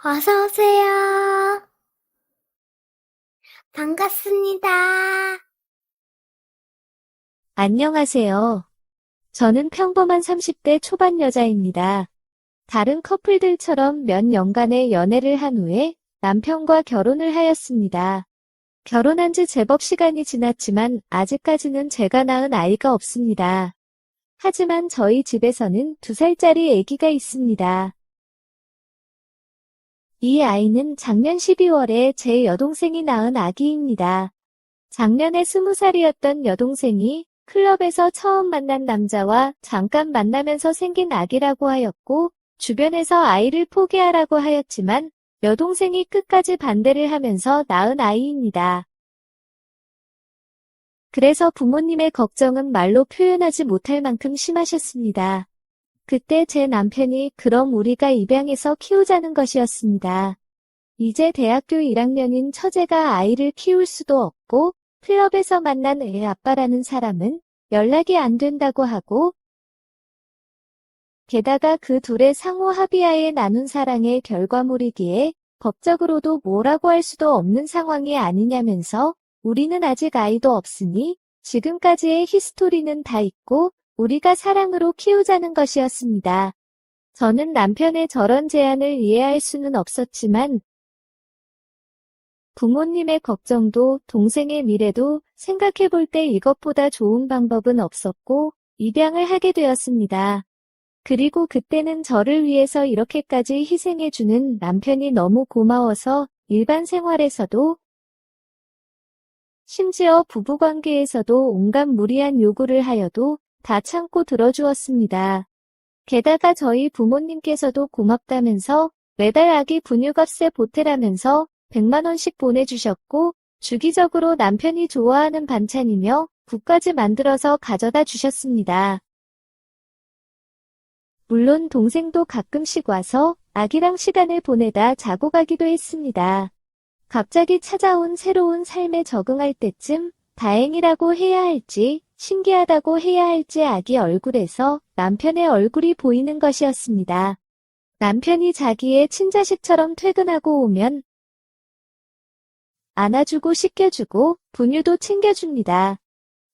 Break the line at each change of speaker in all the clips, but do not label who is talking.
어서 오세요. 반갑습니다.
안녕하세요. 저는 평범한 30대 초반 여자입니다. 다른 커플들처럼 몇 년간의 연애를 한 후에 남편과 결혼을 하였습니다. 결혼한 지 제법 시간이 지났지만 아직까지는 제가 낳은 아이가 없습니다. 하지만 저희 집에서는 2살짜리 아기가 있습니다. 이 아이는 작년 12월에 제 여동생이 낳은 아기입니다. 작년에 20살이었던 여동생이 클럽에서 처음 만난 남자와 잠깐 만나면서 생긴 아기라고 하였고, 주변에서 아이를 포기하라고 하였지만, 여동생이 끝까지 반대를 하면서 낳은 아이입니다. 그래서 부모님의 걱정은 말로 표현하지 못할 만큼 심하셨습니다. 그때 제 남편이 그럼 우리가 입양해서 키우자는 것이었습니다. 이제 대학교 1학년인 처제가 아이를 키울 수도 없고, 클럽에서 만난 애 아빠라는 사람은 연락이 안 된다고 하고, 게다가 그 둘의 상호 합의하에 나눈 사랑의 결과물이기에 법적으로도 뭐라고 할 수도 없는 상황이 아니냐면서 우리는 아직 아이도 없으니 지금까지의 히스토리는 다 있고 우리가 사랑으로 키우자는 것이었습니다. 저는 남편의 저런 제안을 이해할 수는 없었지만 부모님의 걱정도 동생의 미래도 생각해볼 때 이것보다 좋은 방법은 없었고 입양을 하게 되었습니다. 그리고 그때는 저를 위해서 이렇게까지 희생해주는 남편이 너무 고마워서 일반 생활에서도 심지어 부부관계에서도 온갖 무리한 요구를 하여도 다 참고 들어주었습니다. 게다가 저희 부모님께서도 고맙다면서 매달 아기 분유값에 보태라면서 100만 원씩 보내주셨고 주기적으로 남편이 좋아하는 반찬이며 국까지 만들어서 가져다 주셨습니다. 물론 동생도 가끔씩 와서 아기랑 시간을 보내다 자고 가기도 했습니다. 갑자기 찾아온 새로운 삶에 적응할 때쯤 다행이라고 해야 할지 신기하다고 해야 할지 아기 얼굴에서 남편의 얼굴이 보이는 것이었습니다. 남편이 자기의 친자식처럼 퇴근하고 오면 안아주고 씻겨주고 분유도 챙겨줍니다.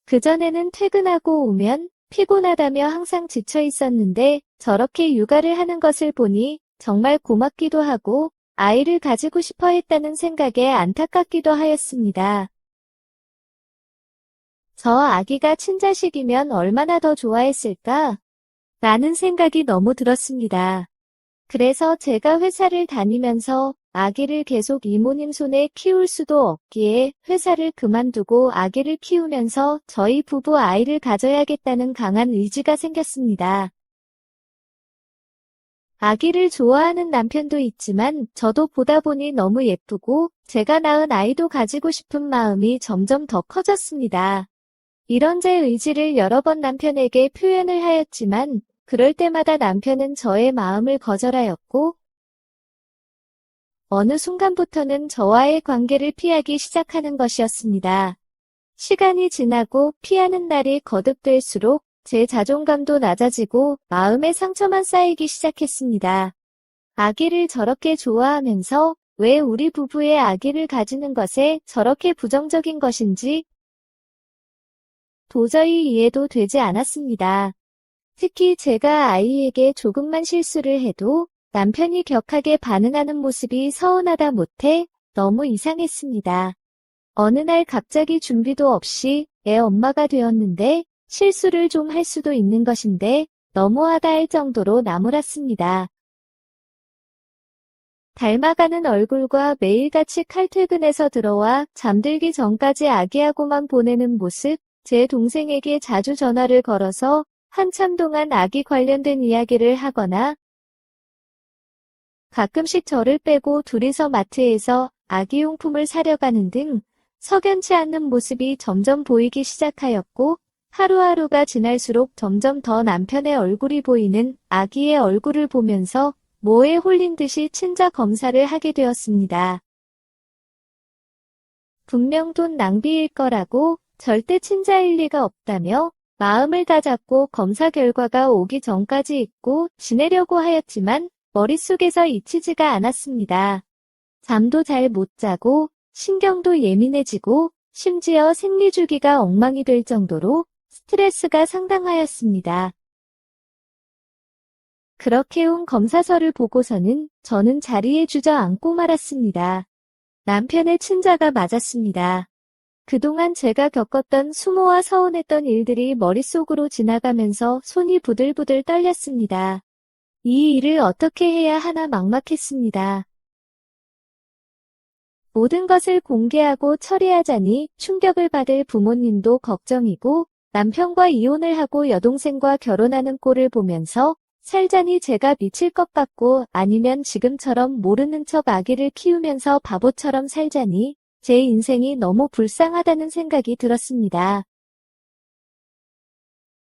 그전에는 퇴근하고 오면 피곤하다며 항상 지쳐 있었는데 저렇게 육아를 하는 것을 보니 정말 고맙기도 하고 아이를 가지고 싶어 했다는 생각에 안타깝기도 하였습니다. 저 아기가 친자식이면 얼마나 더 좋아했을까? 라는 생각이 너무 들었습니다. 그래서 제가 회사를 다니면서 아기를 계속 이모님 손에 키울 수도 없기에 회사를 그만두고 아기를 키우면서 저희 부부 아이를 가져야겠다는 강한 의지가 생겼습니다. 아기를 좋아하는 남편도 있지만 저도 보다 보니 너무 예쁘고 제가 낳은 아이도 가지고 싶은 마음이 점점 더 커졌습니다. 이런 제 의지를 여러 번 남편에게 표현을 하였지만 그럴 때마다 남편은 저의 마음을 거절하였고 어느 순간부터는 저와의 관계를 피하기 시작하는 것이었습니다. 시간이 지나고 피하는 날이 거듭될수록 제 자존감도 낮아지고 마음의 상처만 쌓이기 시작했습니다. 아기를 저렇게 좋아하면서 왜 우리 부부의 아기를 가지는 것에 저렇게 부정적인 것인지 도저히 이해도 되지 않았습니다. 특히 제가 아이에게 조금만 실수를 해도 남편이 격하게 반응하는 모습이 서운하다 못해 너무 이상했습니다. 어느 날 갑자기 준비도 없이 애 엄마가 되었는데 실수를 좀 할 수도 있는 것인데 너무하다 할 정도로 나무랐습니다. 닮아가는 얼굴과 매일같이 칼퇴근해서 들어와 잠들기 전까지 아기하고만 보내는 모습, 제 동생에게 자주 전화를 걸어서 한참 동안 아기 관련된 이야기를 하거나 가끔씩 저를 빼고 둘이서 마트에서 아기용품을 사려 가는 등 석연치 않는 모습이 점점 보이기 시작하였고 하루하루가 지날수록 점점 더 남편의 얼굴이 보이는 아기의 얼굴을 보면서 뭐에 홀린 듯이 친자 검사를 하게 되었습니다. 분명 돈 낭비일 거라고 절대 친자일 리가 없다며 마음을 다잡고 검사 결과가 오기 전까지 잊고 지내려고 하였지만 머릿속에서 잊히지가 않았습니다. 잠도 잘 못 자고 신경도 예민해지고 심지어 생리주기가 엉망이 될 정도로 스트레스가 상당하였습니다. 그렇게 온 검사서를 보고서는 저는 자리에 주저앉고 말았습니다. 남편의 친자가 맞았습니다. 그동안 제가 겪었던 수모와 서운했던 일들이 머릿속으로 지나가면서 손이 부들부들 떨렸습니다. 이 일을 어떻게 해야 하나 막막했습니다. 모든 것을 공개하고 처리하자니 충격을 받을 부모님도 걱정이고 남편과 이혼을 하고 여동생과 결혼하는 꼴을 보면서 살자니 제가 미칠 것 같고 아니면 지금처럼 모르는 척 아기를 키우면서 바보처럼 살자니 제 인생이 너무 불쌍하다는 생각이 들었습니다.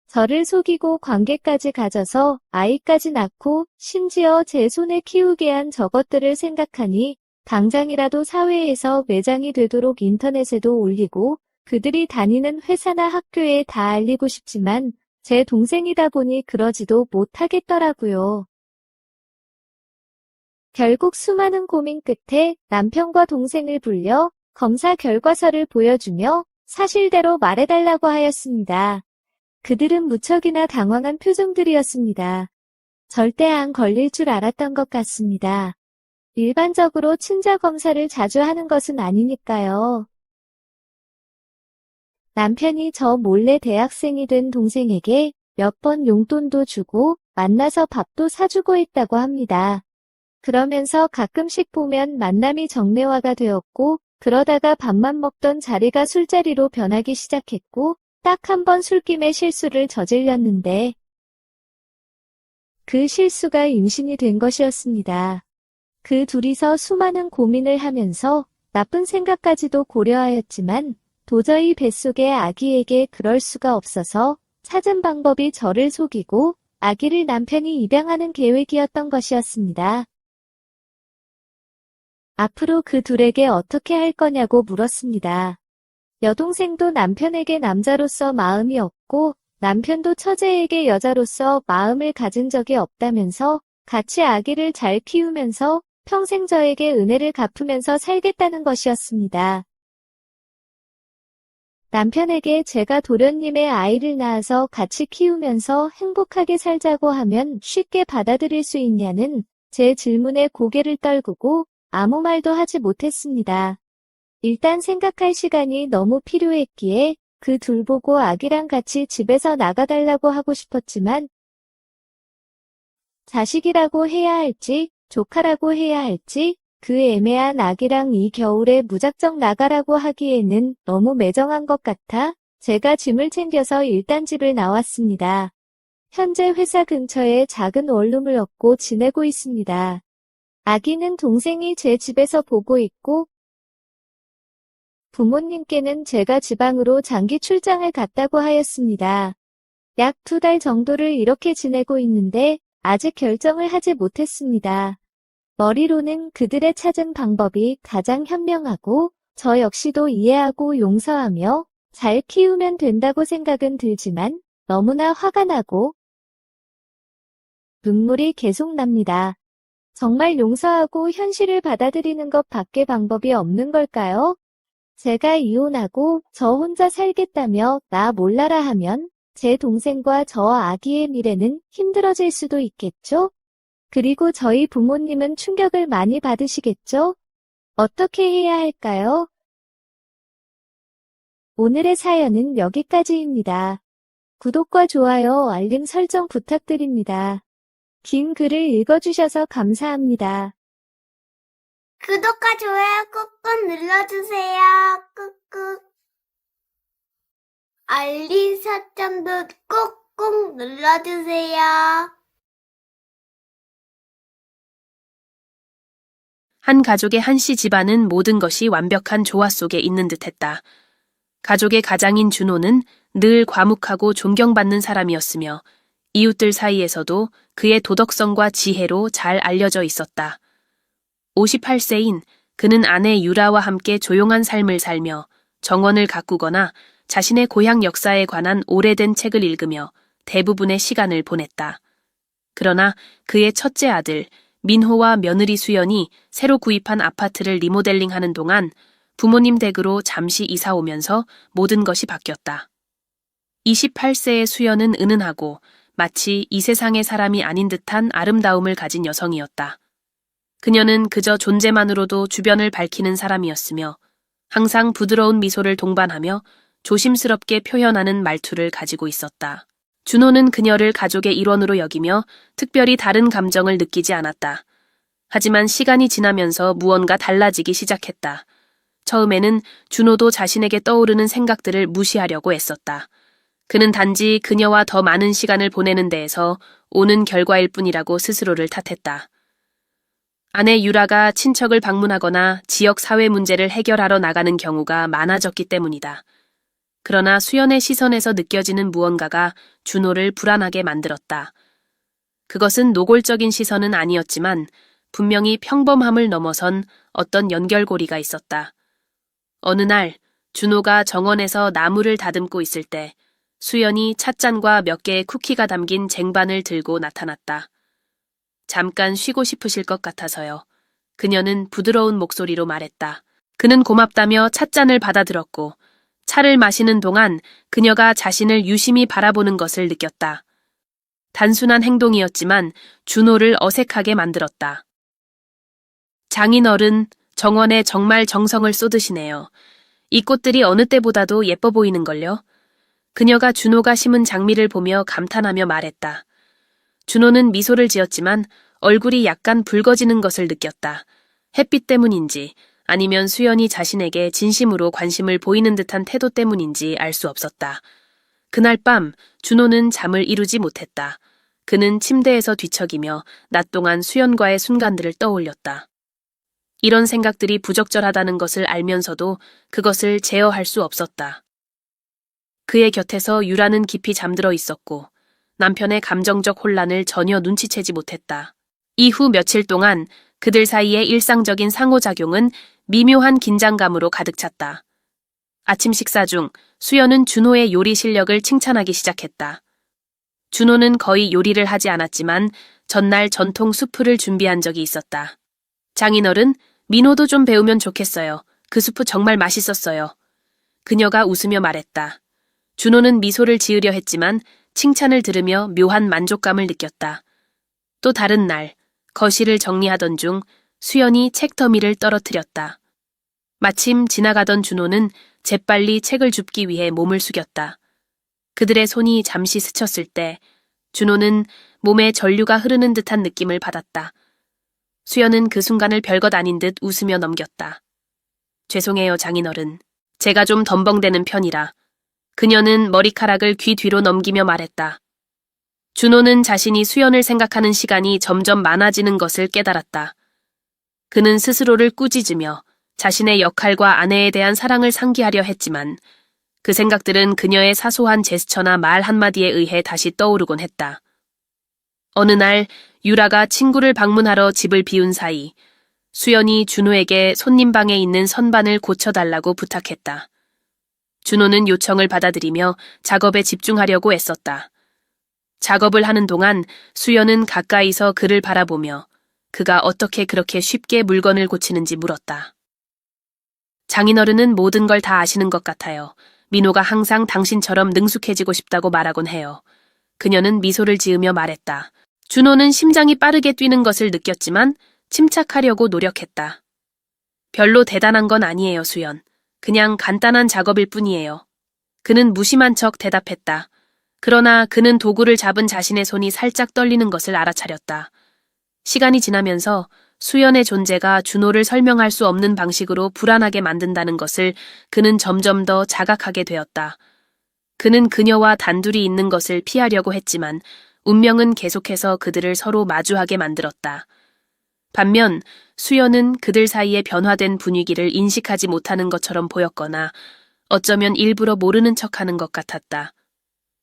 저를 속이고 관계까지 가져서 아이까지 낳고 심지어 제 손에 키우게 한 저것들을 생각하니 당장이라도 사회에서 매장이 되도록 인터넷에도 올리고 그들이 다니는 회사나 학교에 다 알리고 싶지만 제 동생이다 보니 그러지도 못하겠더라고요. 결국 수많은 고민 끝에 남편과 동생을 불려 검사 결과서를 보여주며 사실대로 말해달라고 하였습니다. 그들은 무척이나 당황한 표정들이었습니다. 절대 안 걸릴 줄 알았던 것 같습니다. 일반적으로 친자 검사를 자주 하는 것은 아니니까요. 남편이 저 몰래 대학생이 된 동생에게 몇 번 용돈도 주고 만나서 밥도 사주고 했다고 합니다. 그러면서 가끔씩 보면 만남이 정례화가 되었고 그러다가 밥만 먹던 자리가 술자리로 변하기 시작했고 딱 한 번 술김에 실수를 저질렀는데 그 실수가 임신이 된 것이었습니다. 그 둘이서 수많은 고민을 하면서 나쁜 생각까지도 고려하였지만 도저히 뱃속의 아기에게 그럴 수가 없어서 찾은 방법이 저를 속이고 아기를 남편이 입양하는 계획이었던 것이었습니다. 앞으로 그 둘에게 어떻게 할 거냐고 물었습니다. 여동생도 남편에게 남자로서 마음이 없고 남편도 처제에게 여자로서 마음을 가진 적이 없다면서 같이 아기를 잘 키우면서 평생 저에게 은혜를 갚으면서 살겠다는 것이었습니다. 남편에게 제가 도련님의 아이를 낳아서 같이 키우면서 행복하게 살자고 하면 쉽게 받아들일 수 있냐는 제 질문에 고개를 떨구고 아무 말도 하지 못했습니다. 일단 생각할 시간이 너무 필요했기에 그 둘 보고 아기랑 같이 집에서 나가달라고 하고 싶었지만 자식이라고 해야 할지 조카라고 해야 할지 그 애매한 아기랑 이 겨울에 무작정 나가라고 하기에는 너무 매정한 것 같아 제가 짐을 챙겨서 일단 집을 나왔습니다. 현재 회사 근처에 작은 원룸을 얻고 지내고 있습니다. 아기는 동생이 제 집에서 보고 있고 부모님께는 제가 지방으로 장기 출장을 갔다고 하였습니다. 약 2달 정도를 이렇게 지내고 있는데 아직 결정을 하지 못했습니다. 머리로는 그들의 찾은 방법이 가장 현명하고 저 역시도 이해하고 용서하며 잘 키우면 된다고 생각은 들지만 너무나 화가 나고 눈물이 계속 납니다. 정말 용서하고 현실을 받아들이는 것 밖에 방법이 없는 걸까요? 제가 이혼하고 저 혼자 살겠다며 나 몰라라 하면 제 동생과 저 아기의 미래는 힘들어질 수도 있겠죠? 그리고 저희 부모님은 충격을 많이 받으시겠죠? 어떻게 해야 할까요? 오늘의 사연은 여기까지입니다. 구독과 좋아요, 알림 설정 부탁드립니다. 긴 글을 읽어주셔서 감사합니다.
구독과 좋아요 꾹꾹 눌러주세요. 꾹꾹. 알림 설정도 꾹꾹 눌러주세요.
한 가족의 한씨 집안은 모든 것이 완벽한 조화 속에 있는 듯했다. 가족의 가장인 준호는 늘 과묵하고 존경받는 사람이었으며 이웃들 사이에서도 그의 도덕성과 지혜로 잘 알려져 있었다. 58세인 그는 아내 유라와 함께 조용한 삶을 살며 정원을 가꾸거나 자신의 고향 역사에 관한 오래된 책을 읽으며 대부분의 시간을 보냈다. 그러나 그의 첫째 아들 민호와 며느리 수연이 새로 구입한 아파트를 리모델링하는 동안 부모님 댁으로 잠시 이사 오면서 모든 것이 바뀌었다. 28세의 수연은 은은하고 마치 이 세상의 사람이 아닌 듯한 아름다움을 가진 여성이었다. 그녀는 그저 존재만으로도 주변을 밝히는 사람이었으며 항상 부드러운 미소를 동반하며 조심스럽게 표현하는 말투를 가지고 있었다. 준호는 그녀를 가족의 일원으로 여기며 특별히 다른 감정을 느끼지 않았다. 하지만 시간이 지나면서 무언가 달라지기 시작했다. 처음에는 준호도 자신에게 떠오르는 생각들을 무시하려고 애썼다. 그는 단지 그녀와 더 많은 시간을 보내는 데에서 오는 결과일 뿐이라고 스스로를 탓했다. 아내 유라가 친척을 방문하거나 지역 사회 문제를 해결하러 나가는 경우가 많아졌기 때문이다. 그러나 수연의 시선에서 느껴지는 무언가가 준호를 불안하게 만들었다. 그것은 노골적인 시선은 아니었지만 분명히 평범함을 넘어선 어떤 연결고리가 있었다. 어느 날 준호가 정원에서 나무를 다듬고 있을 때 수연이 찻잔과 몇 개의 쿠키가 담긴 쟁반을 들고 나타났다. 잠깐 쉬고 싶으실 것 같아서요. 그녀는 부드러운 목소리로 말했다. 그는 고맙다며 찻잔을 받아들었고 차를 마시는 동안 그녀가 자신을 유심히 바라보는 것을 느꼈다. 단순한 행동이었지만 준호를 어색하게 만들었다. 장인어른, 정원에 정말 정성을 쏟으시네요. 이 꽃들이 어느 때보다도 예뻐 보이는걸요. 그녀가 준호가 심은 장미를 보며 감탄하며 말했다. 준호는 미소를 지었지만 얼굴이 약간 붉어지는 것을 느꼈다. 햇빛 때문인지 아니면 수연이 자신에게 진심으로 관심을 보이는 듯한 태도 때문인지 알 수 없었다. 그날 밤 준호는 잠을 이루지 못했다. 그는 침대에서 뒤척이며 낮 동안 수연과의 순간들을 떠올렸다. 이런 생각들이 부적절하다는 것을 알면서도 그것을 제어할 수 없었다. 그의 곁에서 유라는 깊이 잠들어 있었고 남편의 감정적 혼란을 전혀 눈치채지 못했다. 이후 며칠 동안 그들 사이의 일상적인 상호작용은 미묘한 긴장감으로 가득 찼다. 아침 식사 중 수연은 준호의 요리 실력을 칭찬하기 시작했다. 준호는 거의 요리를 하지 않았지만 전날 전통 수프를 준비한 적이 있었다. 장인어른, 민호도 좀 배우면 좋겠어요. 그 수프 정말 맛있었어요. 그녀가 웃으며 말했다. 준호는 미소를 지으려 했지만 칭찬을 들으며 묘한 만족감을 느꼈다. 또 다른 날, 거실을 정리하던 중 수연이 책 더미를 떨어뜨렸다. 마침 지나가던 준호는 재빨리 책을 줍기 위해 몸을 숙였다. 그들의 손이 잠시 스쳤을 때 준호는 몸에 전류가 흐르는 듯한 느낌을 받았다. 수연은 그 순간을 별것 아닌 듯 웃으며 넘겼다. 죄송해요, 장인어른. 제가 좀 덤벙대는 편이라. 그녀는 머리카락을 귀 뒤로 넘기며 말했다. 준호는 자신이 수연을 생각하는 시간이 점점 많아지는 것을 깨달았다. 그는 스스로를 꾸짖으며 자신의 역할과 아내에 대한 사랑을 상기하려 했지만 그 생각들은 그녀의 사소한 제스처나 말 한마디에 의해 다시 떠오르곤 했다. 어느 날 유라가 친구를 방문하러 집을 비운 사이 수연이 준호에게 손님 방에 있는 선반을 고쳐달라고 부탁했다. 준호는 요청을 받아들이며 작업에 집중하려고 애썼다. 작업을 하는 동안 수연은 가까이서 그를 바라보며 그가 어떻게 그렇게 쉽게 물건을 고치는지 물었다. 장인어른은 모든 걸 다 아시는 것 같아요. 민호가 항상 당신처럼 능숙해지고 싶다고 말하곤 해요. 그녀는 미소를 지으며 말했다. 준호는 심장이 빠르게 뛰는 것을 느꼈지만 침착하려고 노력했다. 별로 대단한 건 아니에요, 수연. 그냥 간단한 작업일 뿐이에요. 그는 무심한 척 대답했다. 그러나 그는 도구를 잡은 자신의 손이 살짝 떨리는 것을 알아차렸다. 시간이 지나면서 수연의 존재가 준호를 설명할 수 없는 방식으로 불안하게 만든다는 것을 그는 점점 더 자각하게 되었다. 그는 그녀와 단둘이 있는 것을 피하려고 했지만 운명은 계속해서 그들을 서로 마주하게 만들었다. 반면 수연은 그들 사이의 변화된 분위기를 인식하지 못하는 것처럼 보였거나 어쩌면 일부러 모르는 척하는 것 같았다.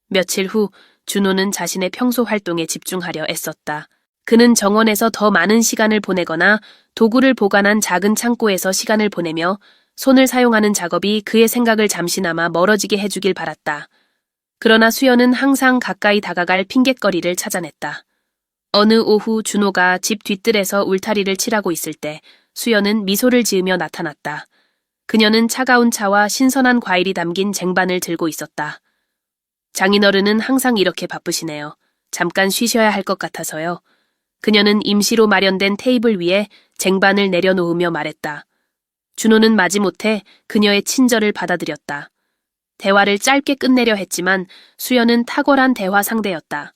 며칠 후 준호는 자신의 평소 활동에 집중하려 애썼다. 그는 정원에서 더 많은 시간을 보내거나 도구를 보관한 작은 창고에서 시간을 보내며 손을 사용하는 작업이 그의 생각을 잠시나마 멀어지게 해주길 바랐다. 그러나 수연은 항상 가까이 다가갈 핑곗거리를 찾아냈다. 어느 오후 준호가 집 뒤뜰에서 울타리를 칠하고 있을 때 수연은 미소를 지으며 나타났다. 그녀는 차가운 차와 신선한 과일이 담긴 쟁반을 들고 있었다. 장인어른은 항상 이렇게 바쁘시네요. 잠깐 쉬셔야 할 것 같아서요. 그녀는 임시로 마련된 테이블 위에 쟁반을 내려놓으며 말했다. 준호는 마지못해 그녀의 친절을 받아들였다. 대화를 짧게 끝내려 했지만 수연은 탁월한 대화 상대였다.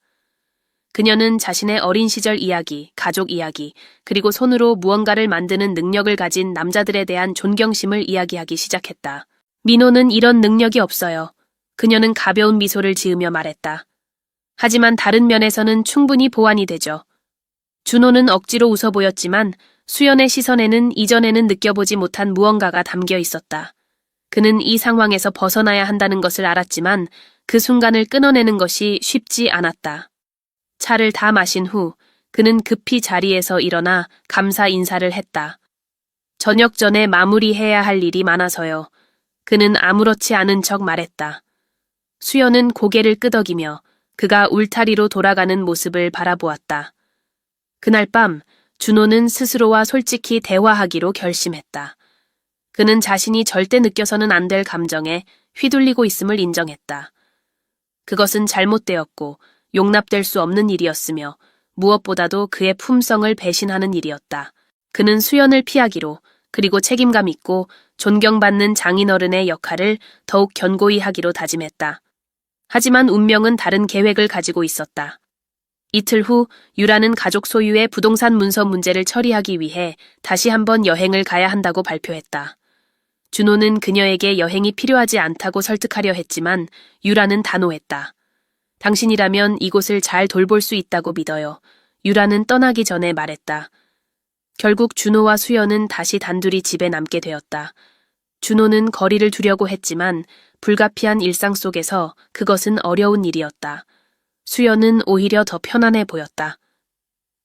그녀는 자신의 어린 시절 이야기, 가족 이야기, 그리고 손으로 무언가를 만드는 능력을 가진 남자들에 대한 존경심을 이야기하기 시작했다. 민호는 이런 능력이 없어요. 그녀는 가벼운 미소를 지으며 말했다. 하지만 다른 면에서는 충분히 보완이 되죠. 준호는 억지로 웃어 보였지만 수연의 시선에는 이전에는 느껴보지 못한 무언가가 담겨 있었다. 그는 이 상황에서 벗어나야 한다는 것을 알았지만 그 순간을 끊어내는 것이 쉽지 않았다. 차를 다 마신 후 그는 급히 자리에서 일어나 감사 인사를 했다. 저녁 전에 마무리해야 할 일이 많아서요. 그는 아무렇지 않은 척 말했다. 수연은 고개를 끄덕이며 그가 울타리로 돌아가는 모습을 바라보았다. 그날 밤 준호는 스스로와 솔직히 대화하기로 결심했다. 그는 자신이 절대 느껴서는 안 될 감정에 휘둘리고 있음을 인정했다. 그것은 잘못되었고 용납될 수 없는 일이었으며 무엇보다도 그의 품성을 배신하는 일이었다. 그는 수연을 피하기로 그리고 책임감 있고 존경받는 장인어른의 역할을 더욱 견고히 하기로 다짐했다. 하지만 운명은 다른 계획을 가지고 있었다. 이틀 후 유라는 가족 소유의 부동산 문서 문제를 처리하기 위해 다시 한번 여행을 가야 한다고 발표했다. 준호는 그녀에게 여행이 필요하지 않다고 설득하려 했지만 유라는 단호했다. 당신이라면 이곳을 잘 돌볼 수 있다고 믿어요. 유라는 떠나기 전에 말했다. 결국 준호와 수연은 다시 단둘이 집에 남게 되었다. 준호는 거리를 두려고 했지만 불가피한 일상 속에서 그것은 어려운 일이었다. 수연은 오히려 더 편안해 보였다.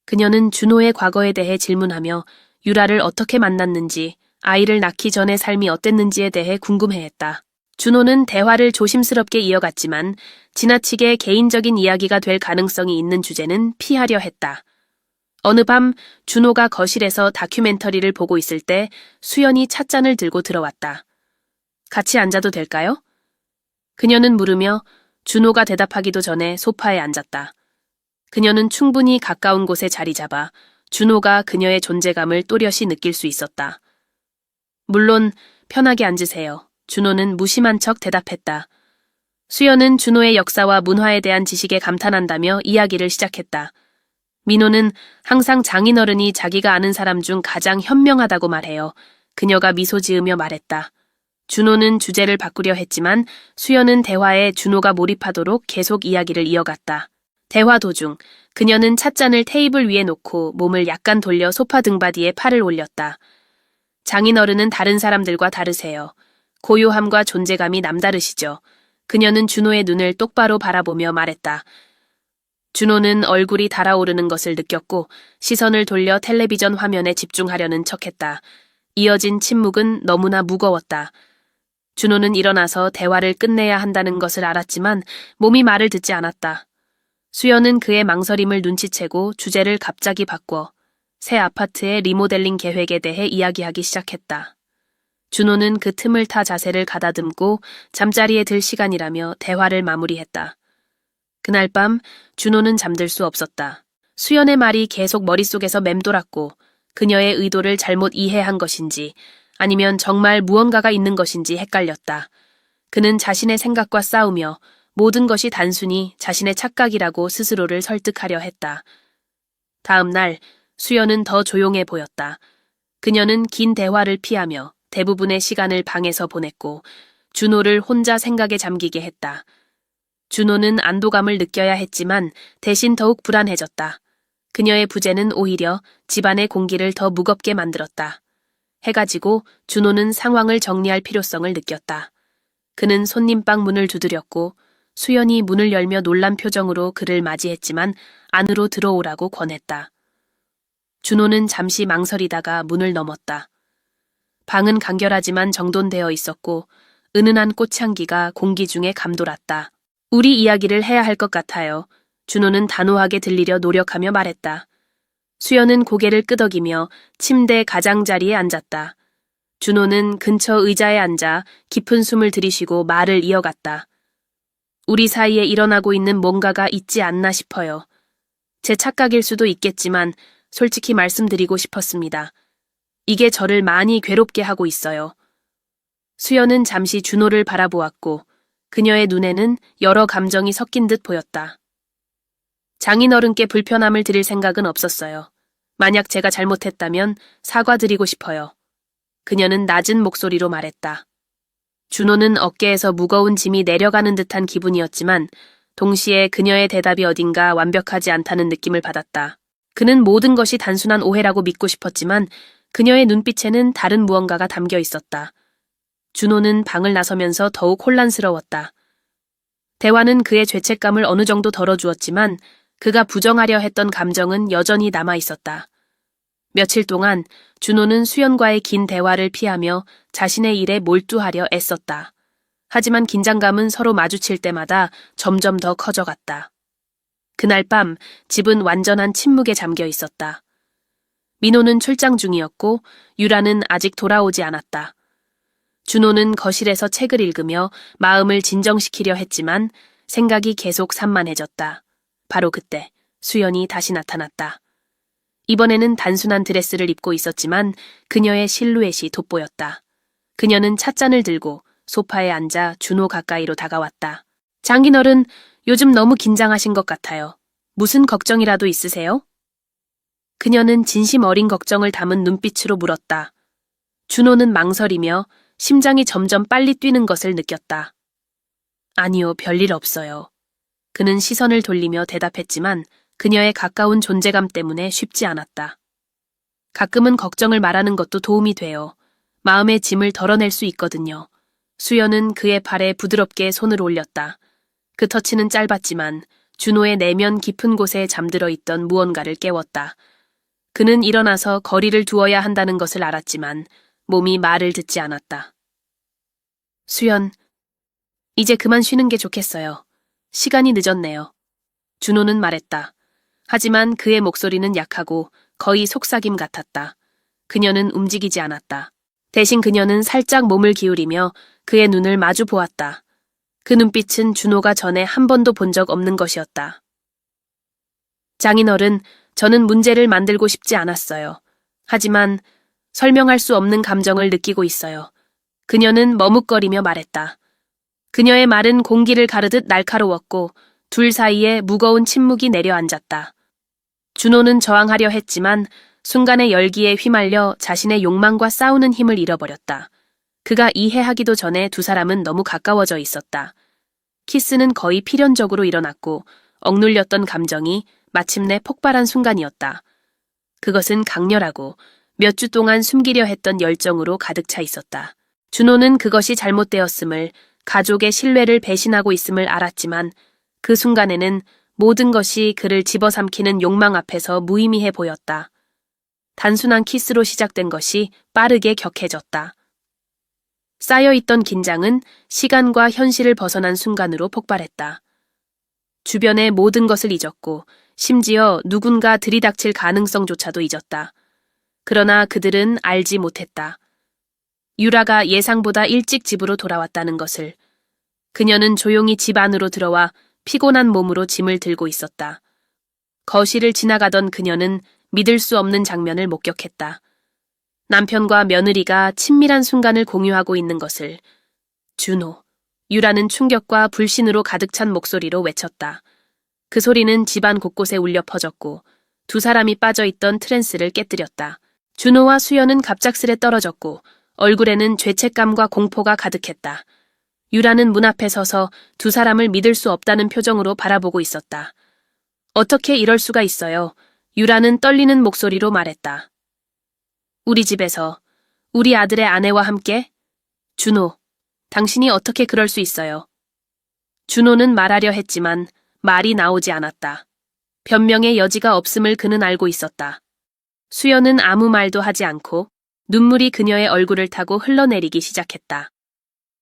그녀는 준호의 과거에 대해 질문하며 유라를 어떻게 만났는지, 아이를 낳기 전의 삶이 어땠는지에 대해 궁금해했다. 준호는 대화를 조심스럽게 이어갔지만 지나치게 개인적인 이야기가 될 가능성이 있는 주제는 피하려 했다. 어느 밤 준호가 거실에서 다큐멘터리를 보고 있을 때 수연이 찻잔을 들고 들어왔다. 같이 앉아도 될까요? 그녀는 물으며 준호가 대답하기도 전에 소파에 앉았다. 그녀는 충분히 가까운 곳에 자리 잡아 준호가 그녀의 존재감을 또렷이 느낄 수 있었다. 물론 편하게 앉으세요. 준호는 무심한 척 대답했다. 수연은 준호의 역사와 문화에 대한 지식에 감탄한다며 이야기를 시작했다. 민호는 항상 장인어른이 자기가 아는 사람 중 가장 현명하다고 말해요. 그녀가 미소 지으며 말했다. 준호는 주제를 바꾸려 했지만 수연은 대화에 준호가 몰입하도록 계속 이야기를 이어갔다. 대화 도중 그녀는 찻잔을 테이블 위에 놓고 몸을 약간 돌려 소파 등받이에 팔을 올렸다. 장인어른은 다른 사람들과 다르세요. 고요함과 존재감이 남다르시죠. 그녀는 준호의 눈을 똑바로 바라보며 말했다. 준호는 얼굴이 달아오르는 것을 느꼈고 시선을 돌려 텔레비전 화면에 집중하려는 척했다. 이어진 침묵은 너무나 무거웠다. 준호는 일어나서 대화를 끝내야 한다는 것을 알았지만 몸이 말을 듣지 않았다. 수연은 그의 망설임을 눈치채고 주제를 갑자기 바꿔 새 아파트의 리모델링 계획에 대해 이야기하기 시작했다. 준호는 그 틈을 타 자세를 가다듬고 잠자리에 들 시간이라며 대화를 마무리했다. 그날 밤 준호는 잠들 수 없었다. 수연의 말이 계속 머릿속에서 맴돌았고 그녀의 의도를 잘못 이해한 것인지 아니면 정말 무언가가 있는 것인지 헷갈렸다. 그는 자신의 생각과 싸우며 모든 것이 단순히 자신의 착각이라고 스스로를 설득하려 했다. 다음 날 수연은 더 조용해 보였다. 그녀는 긴 대화를 피하며 대부분의 시간을 방에서 보냈고 준호를 혼자 생각에 잠기게 했다. 준호는 안도감을 느껴야 했지만 대신 더욱 불안해졌다. 그녀의 부재는 오히려 집안의 공기를 더 무겁게 만들었다. 해가 지고 준호는 상황을 정리할 필요성을 느꼈다. 그는 손님방 문을 두드렸고 수연이 문을 열며 놀란 표정으로 그를 맞이했지만 안으로 들어오라고 권했다. 준호는 잠시 망설이다가 문을 넘었다. 방은 간결하지만 정돈되어 있었고 은은한 꽃향기가 공기 중에 감돌았다. 우리 이야기를 해야 할 것 같아요. 준호는 단호하게 들리려 노력하며 말했다. 수연은 고개를 끄덕이며 침대 가장자리에 앉았다. 준호는 근처 의자에 앉아 깊은 숨을 들이쉬고 말을 이어갔다. 우리 사이에 일어나고 있는 뭔가가 있지 않나 싶어요. 제 착각일 수도 있겠지만 솔직히 말씀드리고 싶었습니다. 이게 저를 많이 괴롭게 하고 있어요. 수연은 잠시 준호를 바라보았고 그녀의 눈에는 여러 감정이 섞인 듯 보였다. 장인어른께 불편함을 드릴 생각은 없었어요. 만약 제가 잘못했다면 사과드리고 싶어요. 그녀는 낮은 목소리로 말했다. 준호는 어깨에서 무거운 짐이 내려가는 듯한 기분이었지만 동시에 그녀의 대답이 어딘가 완벽하지 않다는 느낌을 받았다. 그는 모든 것이 단순한 오해라고 믿고 싶었지만 그녀의 눈빛에는 다른 무언가가 담겨 있었다. 준호는 방을 나서면서 더욱 혼란스러웠다. 대화는 그의 죄책감을 어느 정도 덜어주었지만 그가 부정하려 했던 감정은 여전히 남아 있었다. 며칠 동안 준호는 수연과의 긴 대화를 피하며 자신의 일에 몰두하려 애썼다. 하지만 긴장감은 서로 마주칠 때마다 점점 더 커져갔다. 그날 밤 집은 완전한 침묵에 잠겨 있었다. 민호는 출장 중이었고 유라는 아직 돌아오지 않았다. 준호는 거실에서 책을 읽으며 마음을 진정시키려 했지만 생각이 계속 산만해졌다. 바로 그때 수연이 다시 나타났다. 이번에는 단순한 드레스를 입고 있었지만 그녀의 실루엣이 돋보였다. 그녀는 찻잔을 들고 소파에 앉아 준호 가까이로 다가왔다. 장인어른, 요즘 너무 긴장하신 것 같아요. 무슨 걱정이라도 있으세요? 그녀는 진심 어린 걱정을 담은 눈빛으로 물었다. 준호는 망설이며 심장이 점점 빨리 뛰는 것을 느꼈다. 아니요, 별일 없어요. 그는 시선을 돌리며 대답했지만 그녀의 가까운 존재감 때문에 쉽지 않았다. 가끔은 걱정을 말하는 것도 도움이 돼요. 마음의 짐을 덜어낼 수 있거든요. 수연은 그의 팔에 부드럽게 손을 올렸다. 그 터치는 짧았지만 준호의 내면 깊은 곳에 잠들어 있던 무언가를 깨웠다. 그는 일어나서 거리를 두어야 한다는 것을 알았지만 몸이 말을 듣지 않았다. 수연, 이제 그만 쉬는 게 좋겠어요. 시간이 늦었네요. 준호는 말했다. 하지만 그의 목소리는 약하고 거의 속삭임 같았다. 그녀는 움직이지 않았다. 대신 그녀는 살짝 몸을 기울이며 그의 눈을 마주 보았다. 그 눈빛은 준호가 전에 한 번도 본 적 없는 것이었다. 장인어른, 저는 문제를 만들고 싶지 않았어요. 하지만 설명할 수 없는 감정을 느끼고 있어요. 그녀는 머뭇거리며 말했다. 그녀의 말은 공기를 가르듯 날카로웠고 둘 사이에 무거운 침묵이 내려앉았다. 준호는 저항하려 했지만 순간의 열기에 휘말려 자신의 욕망과 싸우는 힘을 잃어버렸다. 그가 이해하기도 전에 두 사람은 너무 가까워져 있었다. 키스는 거의 필연적으로 일어났고 억눌렸던 감정이 마침내 폭발한 순간이었다. 그것은 강렬하고 몇 주 동안 숨기려 했던 열정으로 가득 차 있었다. 준호는 그것이 잘못되었음을, 가족의 신뢰를 배신하고 있음을 알았지만 그 순간에는 모든 것이 그를 집어삼키는 욕망 앞에서 무의미해 보였다. 단순한 키스로 시작된 것이 빠르게 격해졌다. 쌓여있던 긴장은 시간과 현실을 벗어난 순간으로 폭발했다. 주변의 모든 것을 잊었고 심지어 누군가 들이닥칠 가능성조차도 잊었다. 그러나 그들은 알지 못했다. 유라가 예상보다 일찍 집으로 돌아왔다는 것을. 그녀는 조용히 집 안으로 들어와 피곤한 몸으로 짐을 들고 있었다. 거실을 지나가던 그녀는 믿을 수 없는 장면을 목격했다. 남편과 며느리가 친밀한 순간을 공유하고 있는 것을. 준호. 유라는 충격과 불신으로 가득 찬 목소리로 외쳤다. 그 소리는 집안 곳곳에 울려 퍼졌고 두 사람이 빠져있던 트랜스를 깨뜨렸다. 준호와 수연은 갑작스레 떨어졌고 얼굴에는 죄책감과 공포가 가득했다. 유라는 문 앞에 서서 두 사람을 믿을 수 없다는 표정으로 바라보고 있었다. 어떻게 이럴 수가 있어요? 유라는 떨리는 목소리로 말했다. 우리 집에서, 우리 아들의 아내와 함께? 준호, 당신이 어떻게 그럴 수 있어요? 준호는 말하려 했지만 말이 나오지 않았다. 변명의 여지가 없음을 그는 알고 있었다. 수연은 아무 말도 하지 않고 눈물이 그녀의 얼굴을 타고 흘러내리기 시작했다.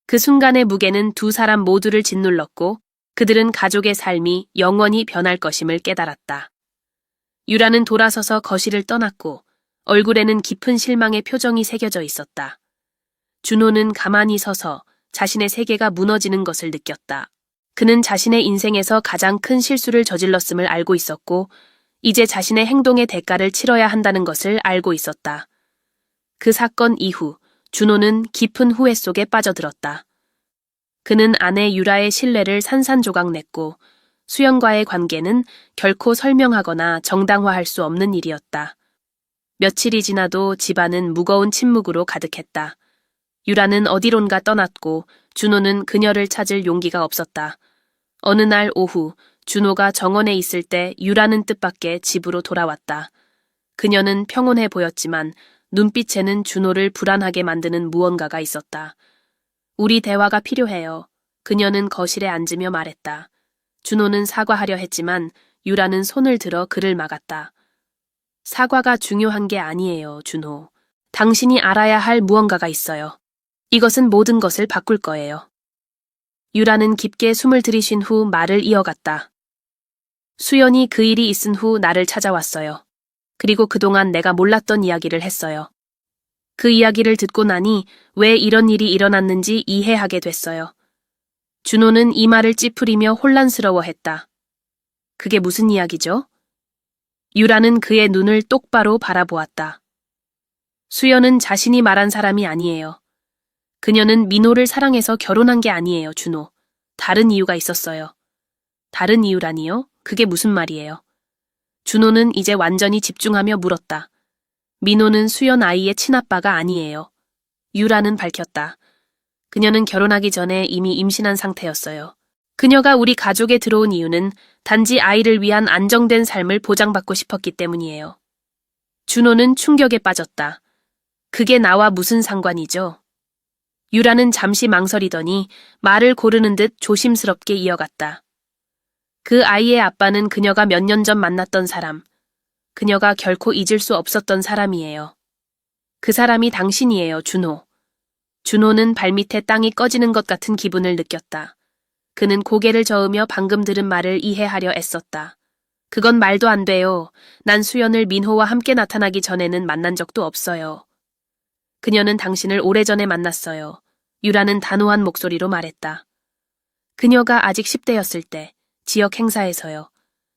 그 순간의 무게는 두 사람 모두를 짓눌렀고 그들은 가족의 삶이 영원히 변할 것임을 깨달았다. 유라는 돌아서서 거실을 떠났고 얼굴에는 깊은 실망의 표정이 새겨져 있었다. 준호는 가만히 서서 자신의 세계가 무너지는 것을 느꼈다. 그는 자신의 인생에서 가장 큰 실수를 저질렀음을 알고 있었고 이제 자신의 행동의 대가를 치러야 한다는 것을 알고 있었다. 그 사건 이후 준호는 깊은 후회 속에 빠져들었다. 그는 아내 유라의 신뢰를 산산조각 냈고 수연과의 관계는 결코 설명하거나 정당화할 수 없는 일이었다. 며칠이 지나도 집안은 무거운 침묵으로 가득했다. 유라는 어디론가 떠났고 준호는 그녀를 찾을 용기가 없었다. 어느 날 오후 준호가 정원에 있을 때 유라는 뜻밖의 집으로 돌아왔다. 그녀는 평온해 보였지만 눈빛에는 준호를 불안하게 만드는 무언가가 있었다. 우리 대화가 필요해요. 그녀는 거실에 앉으며 말했다. 준호는 사과하려 했지만 유라는 손을 들어 그를 막았다. 사과가 중요한 게 아니에요, 준호. 당신이 알아야 할 무언가가 있어요. 이것은 모든 것을 바꿀 거예요. 유라는 깊게 숨을 들이쉰 후 말을 이어갔다. 수연이 그 일이 있은 후 나를 찾아왔어요. 그리고 그동안 내가 몰랐던 이야기를 했어요. 그 이야기를 듣고 나니 왜 이런 일이 일어났는지 이해하게 됐어요. 준호는 이 말을 찌푸리며 혼란스러워했다. 그게 무슨 이야기죠? 유라는 그의 눈을 똑바로 바라보았다. 수연은 자신이 말한 사람이 아니에요. 그녀는 민호를 사랑해서 결혼한 게 아니에요, 준호. 다른 이유가 있었어요. 다른 이유라니요? 그게 무슨 말이에요? 준호는 이제 완전히 집중하며 물었다. 민호는 수연 아이의 친아빠가 아니에요. 유라는 밝혔다. 그녀는 결혼하기 전에 이미 임신한 상태였어요. 그녀가 우리 가족에 들어온 이유는 단지 아이를 위한 안정된 삶을 보장받고 싶었기 때문이에요. 준호는 충격에 빠졌다. 그게 나와 무슨 상관이죠? 유라는 잠시 망설이더니 말을 고르는 듯 조심스럽게 이어갔다. 그 아이의 아빠는 그녀가 몇 년 전 만났던 사람, 그녀가 결코 잊을 수 없었던 사람이에요. 그 사람이 당신이에요, 준호. 준호는 발밑에 땅이 꺼지는 것 같은 기분을 느꼈다. 그는 고개를 저으며 방금 들은 말을 이해하려 애썼다. 그건 말도 안 돼요. 난 수연을 민호와 함께 나타나기 전에는 만난 적도 없어요. 그녀는 당신을 오래전에 만났어요. 유라는 단호한 목소리로 말했다. 그녀가 아직 10대였을 때, 지역 행사에서요.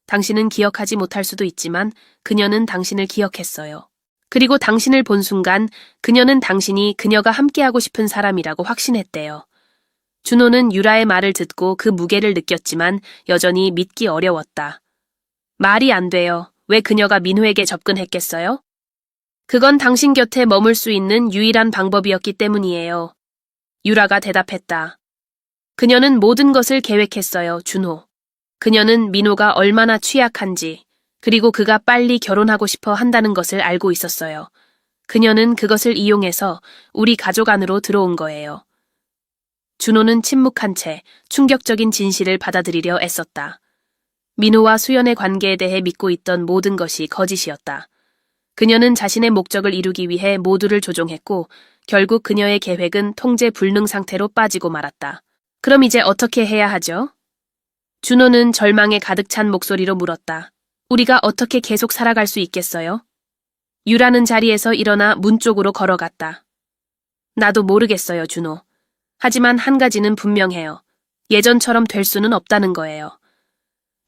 당신은 기억하지 못할 수도 있지만 그녀는 당신을 기억했어요. 그리고 당신을 본 순간 그녀는 당신이 그녀가 함께하고 싶은 사람이라고 확신했대요. 준호는 유라의 말을 듣고 그 무게를 느꼈지만 여전히 믿기 어려웠다. 말이 안 돼요. 왜 그녀가 민호에게 접근했겠어요? 그건 당신 곁에 머물 수 있는 유일한 방법이었기 때문이에요. 유라가 대답했다. 그녀는 모든 것을 계획했어요, 준호. 그녀는 민호가 얼마나 취약한지, 그리고 그가 빨리 결혼하고 싶어 한다는 것을 알고 있었어요. 그녀는 그것을 이용해서 우리 가족 안으로 들어온 거예요. 준호는 침묵한 채 충격적인 진실을 받아들이려 애썼다. 민호와 수연의 관계에 대해 믿고 있던 모든 것이 거짓이었다. 그녀는 자신의 목적을 이루기 위해 모두를 조종했고 결국 그녀의 계획은 통제 불능 상태로 빠지고 말았다. 그럼 이제 어떻게 해야 하죠? 준호는 절망에 가득 찬 목소리로 물었다. 우리가 어떻게 계속 살아갈 수 있겠어요? 유라는 자리에서 일어나 문 쪽으로 걸어갔다. 나도 모르겠어요, 준호. 하지만 한 가지는 분명해요. 예전처럼 될 수는 없다는 거예요.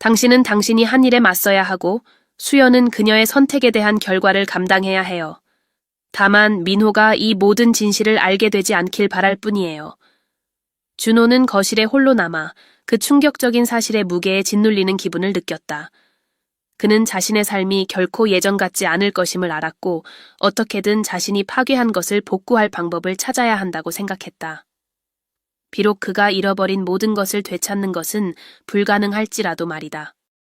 당신은 당신이 한 일에 맞서야 하고 수연은 그녀의 선택에 대한 결과를 감당해야 해요. 다만 민호가 이 모든 진실을 알게 되지 않길 바랄 뿐이에요. 준호는 거실에 홀로 남아 그 충격적인 사실의 무게에 짓눌리는 기분을 느꼈다. 그는 자신의 삶이 결코 예전 같지 않을 것임을 알았고 어떻게든 자신이 파괴한 것을 복구할 방법을 찾아야 한다고 생각했다. 비록 그가 잃어버린 모든 것을 되찾는 것은 불가능할지라도 말이다.